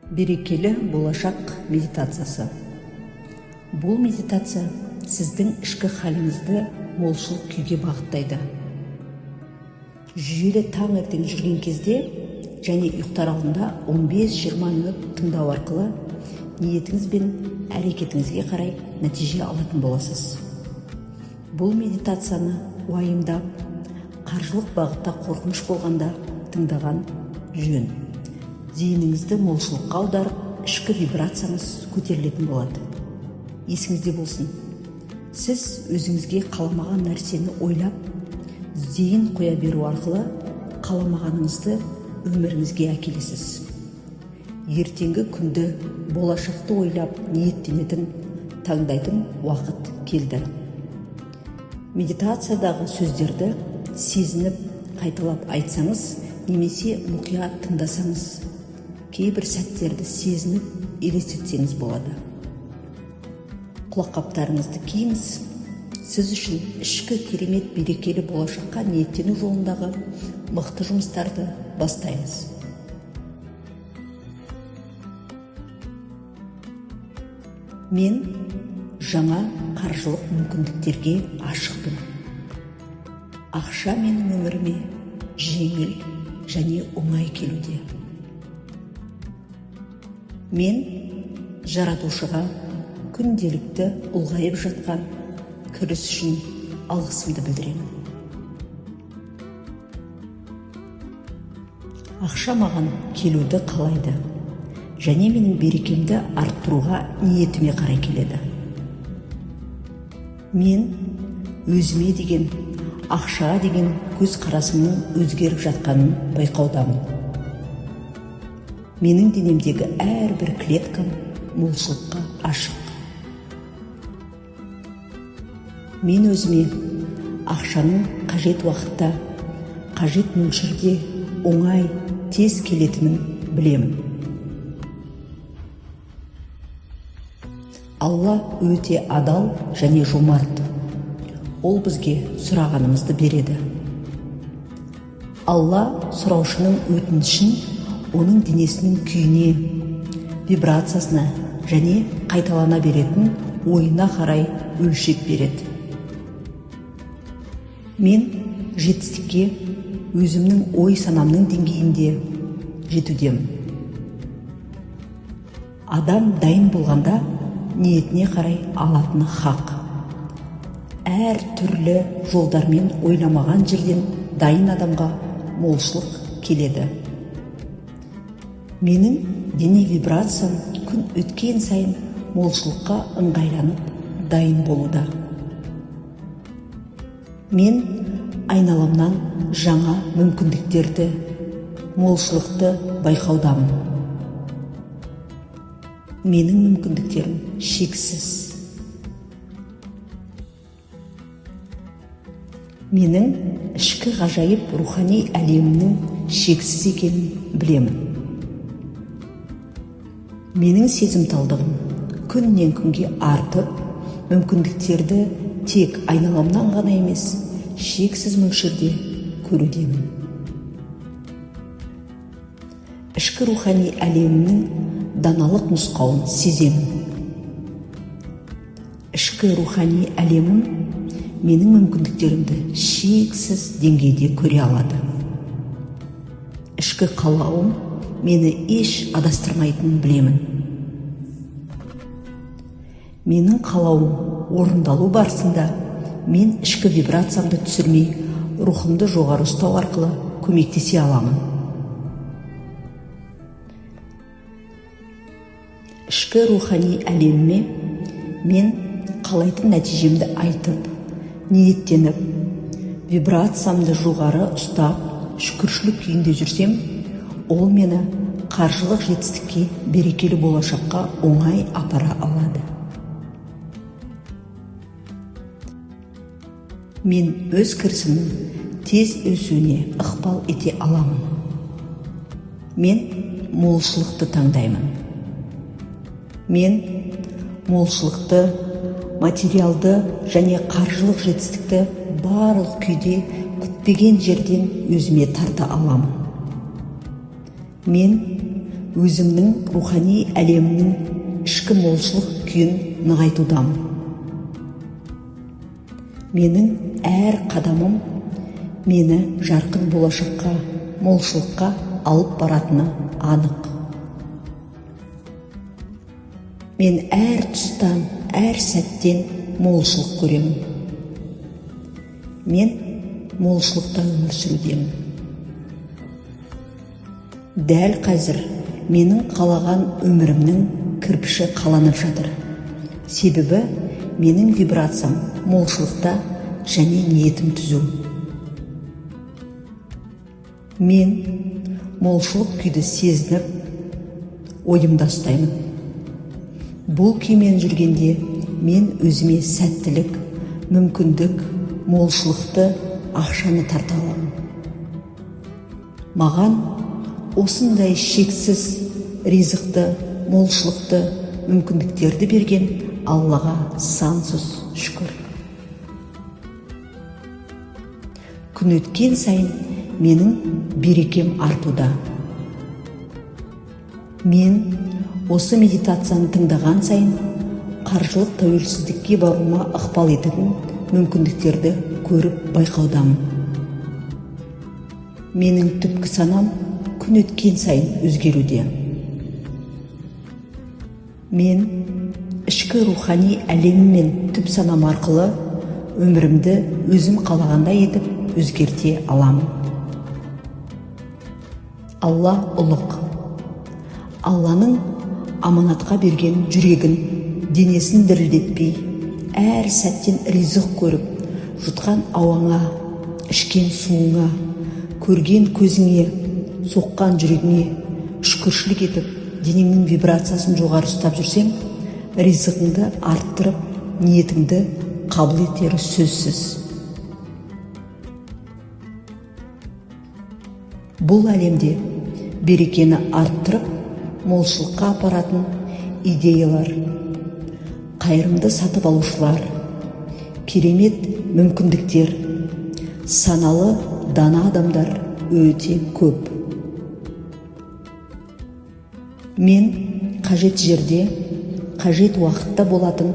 Берекелі болашақ медитациясы. Бұл медитация сіздің ішкі халіңізді молшылық күйге бағыттайды. Жүйелі таңертең жүрген кезде және ұйықтар алдында 15-20 минут тыңдау арқылы ниетіңіз бен әрекетіңізге қарай нәтиже алатын боласыз. Бұл медитацияны уайымдап, қаржылық бағытта қорқыныш болғанда тыңдаған жөн. Зейініңізді молшылыққа аударып, ішкі вибрацияңыз көтерілетін болады. Есіңізде болсын, сіз өзіңізге қаламаған нәрсені ойлап, зейін қоя беру арқылы қаламағаныңызды өміріңізге әкелесіз. Ертеңгі күнді, болашақты ойлап ниеттенетін, таңдайтын уақыт келді. Медитациядағы сөздерді сезініп, қайталап айтсаңыз, немесе мұқият тыңдасаңыз, кейбір сәттерді сезініп, елестетсеңіз болады. Құлаққаптарыңызды киіңіз. Сіз үшін ішкі керемет берекелі болашаққа ниеттену жолындағы мықты жұмыстарды бастаймыз. Мен жаңа қаржылық мүмкіндіктерге ашықпын. Ақша менің өміріме жеңіл және оңай келуде. Мен жаратушыға күнделікті ұлғайып жатқан кіріс үшін алғысымды білдіремін. Ақша маған келуді қалайды және менің берекемді арттыруға ниетіме қарай келеді. Мен өзіме деген, ақшаға деген көзқарасымның өзгеріп жатқанын байқаудамын. Менің денемдегі әрбір клеткам молшылыққа ашық. Мен өзіме ақшаның қажет уақытта, қажет мөлшерде оңай, тез келетінін білемін. Алла өте адал және жомарт. Ол бізге сұрағанымызды береді. Алла сұраушының өтінішін оның денесінің күйіне, вибрациясына және қайталана беретін ойына қарай өлшеп береді. Мен жетістікке өзімнің ой санамның деңгейінде жетудемін. Адам дайын болғанда ниетіне қарай алатыны хақ. Әр түрлі жолдармен ойламаған жерден дайын адамға молшылық келеді. Менің дене вибрациям күн өткен сайын молшылыққа ыңғайланып дайын болуда. Мен айналамнан жаңа мүмкіндіктерді, молшылықты байқаудамын. Менің мүмкіндіктерім шексіз. Менің ішкі ғажайып рухани әлемімнің шексіз екенін білемін. Менің сезімталдығым күннен күнге артып, мүмкіндіктерді тек айналамнан ғана емес, шексіз мөлшерде көрудемін. Ішкі рухани әлемімнің даналық нұсқауын сеземін. Ішкі рухани әлемім менің мүмкіндіктерімді шексіз деңгейде көре алады. Ішкі қалауым мені еш адастырмайтынын білемін. Менің қалауым орындалу барысында мен ішкі вибрациямды түсірмей, рухымды жоғары ұстау арқылы көмектесе аламын. Ішкі рухани әлеміме мен қалайтын нәтижемді айтып, ниеттеніп, вибрациямды жоғары ұстап, шүкіршілік күйінде жүрсем, ол мені қаржылық жетістікке, берекелі болашаққа оңай апара алады. Мен өз кірісімнің тез өсуіне ықпал ете аламын. Мен молшылықты таңдаймын. Мен молшылықты, материалды және қаржылық жетістікті барлық күйде күтпеген жерден өзіме тарта аламын. Мен өзімнің рухани әлемінің ішкі молшылық күйін нығайтудамын. Менің әр қадамым мені жарқын болашаққа, молшылыққа алып баратыны анық. Мен әр тұстан, әр сәттен молшылық көремін. Мен молшылықта өмір сүрудемін. Дәл қазір менің қалаған өмірімнің кірпіші қаланып жатыр. Себебі менің вибрациям молшылықта және ниетім түзу. Мен молшылық күйді сезініп, ойымда ұстаймын. Бұл күймен жүргенде мен өзіме сәттілік, мүмкіндік, молшылықты, ақшаны тарта аламын. Маған осындай шексіз ризықты, молшылықты, мүмкіндіктерді берген Аллаға сансыз шүкір. Күн өткен сайын менің берекем артуда. Мен осы медитацияны тыңдаған сайын қаржылық тәуелсіздікке баруыма ықпал ететін мүмкіндіктерді көріп байқаудамын. Менің түпкі санам күн өткен сайын өзгеруде. Мен ішкі рухани әлемім мен түп санам арқылы өмірімді өзім қалағандай етіп өзгерте аламын. Алла ұлық. Алланың аманатқа берген жүрегін, денесін дірілдетпей, әр сәттен ризық көріп, жұтқан ауаңа, ішкен суыңа, көрген көзіңе, соққан жүрегіңе шүкіршілік етіп, денеңнің вибрациясын жоғары ұстап жүрсең, ризығыңды арттырып, ниетіңді қабыл етері сөзсіз. Бұл әлемде берекені арттырып, молшылыққа апаратын идеялар, қайырымды сатып алушылар, керемет мүмкіндіктер, саналы дана адамдар өте көп. Мен қажет жерде, қажет уақытта болатын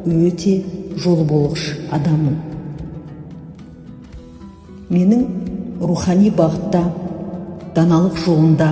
өте жолы болғыш адаммын. Менің рухани бағытта, даналық жолында,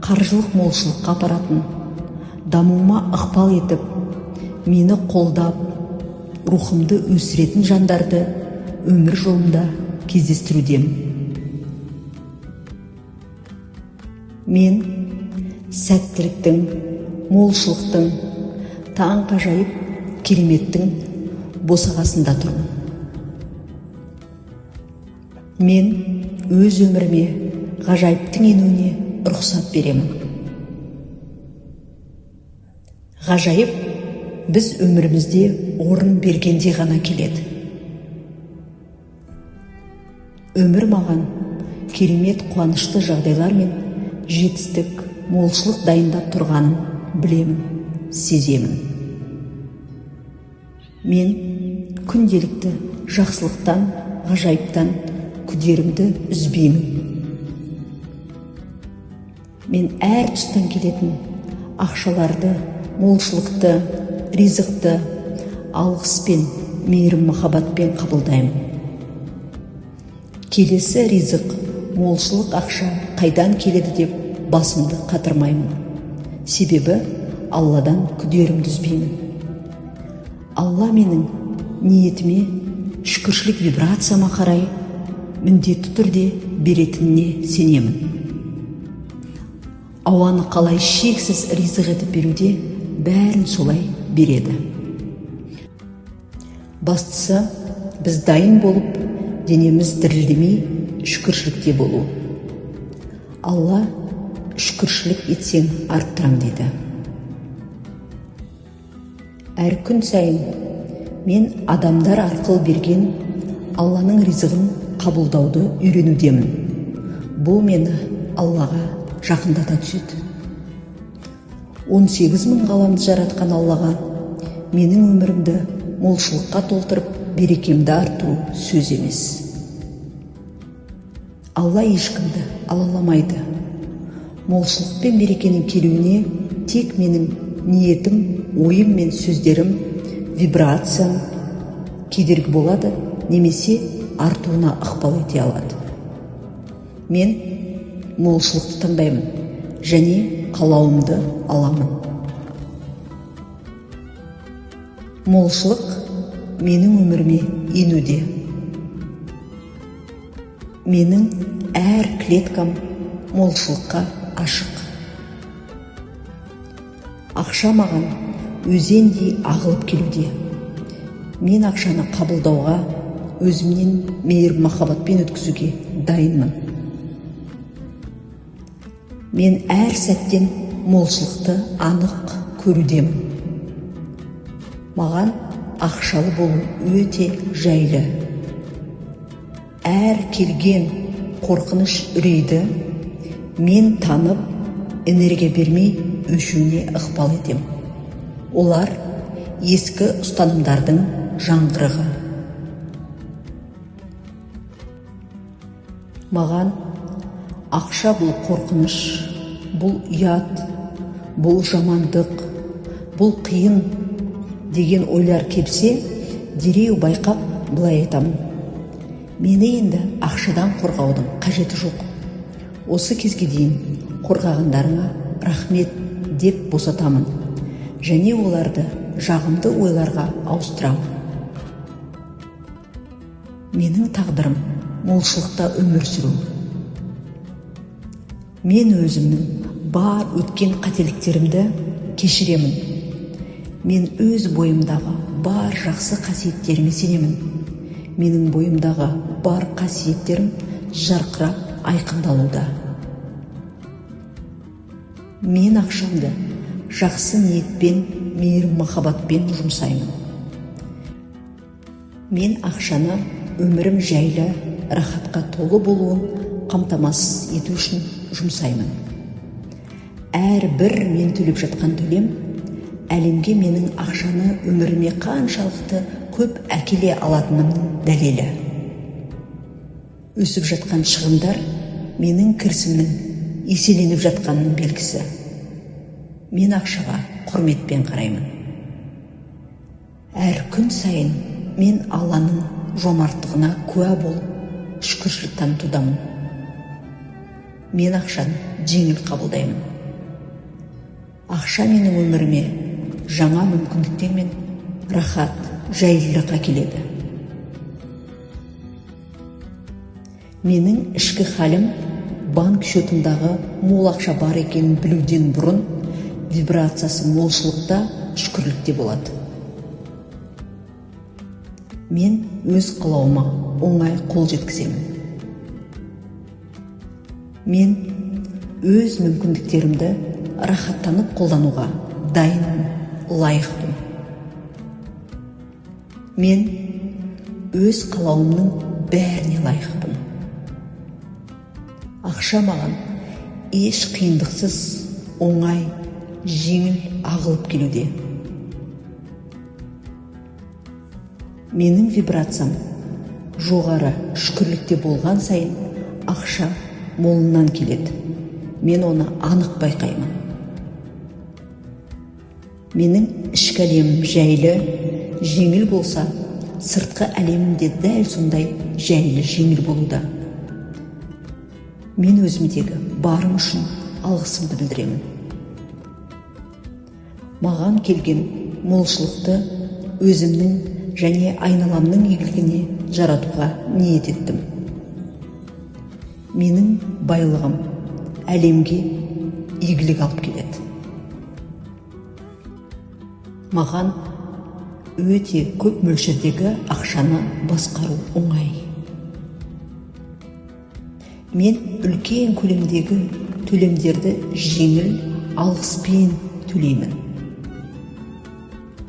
қаржылық молшылыққа апаратын, дамуыма ықпал етіп, мені қолдап, рухымды өсіретін жандарды өмір жолында кездестірудемін. Мен сәттіліктің, молшылықтың, таңғажайып кереметтің босағасында тұрмын. Мен өз өміріме ғажайыптың енуіне рұқсат беремін. Ғажайып біз өмірімізде орын бергенде ғана келеді. Өмір маған керемет қуанышты жағдайлар мен жетістік, молшылық дайындап тұрғанын білемін, сеземін. Мен күнделікті жақсылықтан, ғажайыптан күдерімді үзбеймін. Мен әр тұстан келетін ақшаларды, молшылықты, ризықты алғыспен, мейірім махаббатпен қабылдаймын. Келесі ризық, молшылық ақша қайдан келеді деп басымды қатырмаймын. Себебі Алладан күдерімді үзбеймін. Алла менің ниетіме, шүкіршілік вибрацияма қарай міндетті түрде беретініне сенемін. Ауаны қалай шексіз ризық етіп беруде бәрін солай береді. Бастысы біз дайын болып, денеміз дірілдемей, шүкіршілікте болу. Алла шүкіршілік етсең арттырам дейді. Әр күн сайын мен адамдар арқылы берген Алланың ризығын қабылдауды үйренудемін. Бұл мені Аллаға жақындата түседі. 18 000 ғаламды жаратқан Аллаға менің өмірімді молшылыққа толтырып, берекемді артыру сөз емес. Алла ешкімді алаламайды. Молшылық пен берекенің келуіне тек менің ниетім, ойым мен сөздерім, вибрациям кедергі болады, немесе артуына ықпал ете алады. Мен молшылықты таңдаймын және қалауымды аламын. Молшылық менің өміріме енуде. Менің әр клеткам молшылыққа ашық. Ақша маған өзендей ағылып келуде. Мен ақшаны қабылдауға, өзімнен мейірім махаббатпен өткізуге дайынмын. Мен әр сәттен молшылықты анық көрудемін. Маған ақшалы болу өте жайлы. Әр келген қорқыныш үрейді мен танып, энергия бермей өшуіне ықпал етем. Олар ескі ұстанымдардың жаңғырығы. Маған ақша бұл қорқыныш, бұл ұят, бұл жамандық, бұл қиын деген ойлар келсе, дереу байқап былай айтамын: мені енді ақшадан қорғаудың қажеті жоқ. Осы кезге дейін қорғағандарыңа рахмет деп босатамын және оларды жағымды ойларға ауыстырамын. Менің тағдырым молшылықта өмір сүру. Мен өзімнің бар өткен қателіктерімді кешіремін. Мен өз бойымдағы бар жақсы қасиеттеріме сенемін. Менің бойымдағы бар қасиеттерім жарқырап айқындалуда. Мен ақшамды жақсы ниетпен, мейірім махаббатпен жұмсаймын. Мен ақшаны өмірім жайлы, рахатқа толы болуын қамтамасыз ету үшін жұмсаймын. Әрбір мен төлеп жатқан төлем әлемге менің ақшаны өміріме қаншалықты көп әкеле алатынымның дәлелі. Өсіп жатқан шығындар менің кірісімнің еселеніп жатқанының белгісі. Мен ақшаға құрметпен қараймын. Әр күн сайын мен Алланың жомарттығына куә болып, шүкіршілік танытудамын. Мен ақшаны жеңіл қабылдаймын. Ақша менің өміріме жаңа мүмкіндіктер мен рахат, жайлылық әкеледі. Менің ішкі халім банк шотындағы мол ақша бар екенін білуден бұрын вибрациясы молшылықта, шүкірлікте болады. Мен өз қалауыма оңай қол жеткіземін. Мен өз мүмкіндіктерімді рахаттанып қолдануға дайынмын, лайықпын. Мен өз қалауымның бәріне лайықпын. Ақша маған еш қиындықсыз, оңай, жеңіл ағылып келуде. Менің вибрациям жоғары шүкірлікте болған сайын ақша молынан келеді. Мен оны анық байқаймын. Менің ішкі әлемім жайлы, жеңіл болса, сыртқы әлемімде дәл сондай жайлы, жеңіл болуда. Мен өзімдегі барым үшін алғысымды білдіремін. Маған келген молшылықты өзімнің және айналамның игілігіне жаратуға ниет еттім. Менің байлығым әлемге игілік алып келеді. Маған өте көп мөлшердегі ақшаны басқару оңай. Мен үлкен көлемдегі төлемдерді жеңіл, алғыспен төлеймін.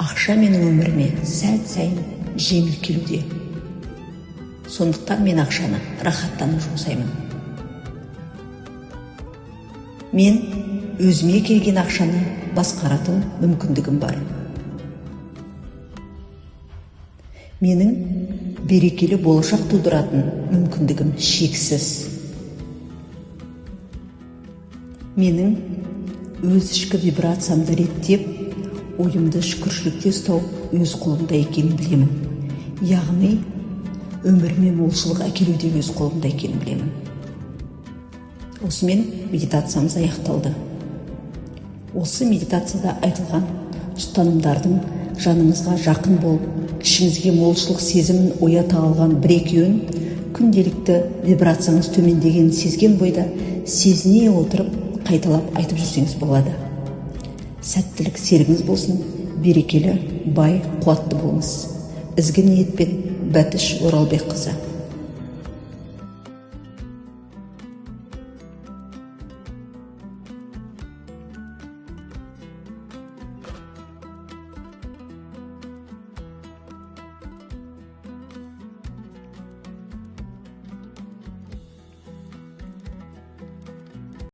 Ақша менің өміріме сәт сайын жеңіл келуде. Сондықтан мен ақшаны рахаттанып жұмсаймын. Мен өзіме келген ақшаны басқаратын мүмкіндігім бар. Менің берекелі болашақ тудыратын мүмкіндігім шексіз. Менің өз ішкі вибрациямды реттеп, ойымды шүкіршілікте ұстау өз қолымда екенін білемін. Яғни, өміріме молшылық әкелуде өз қолымда екенін білемін. Осымен медитациямыз аяқталды. Осы медитацияда айтылған ұстанымдардың жаныңызға жақын болып, ішіңізге молшылық сезімін оята алған бір-екеуін күнделікті вибрацияңыз төмендегенін сезген бойда сезіне отырып қайталап айтып жүрсеңіз болады. Сәттілік серігіңіз болсын, берекелі, бай, қуатты болыңыз. Ізгі ниетпен, Бәтіш Оралбекқызы.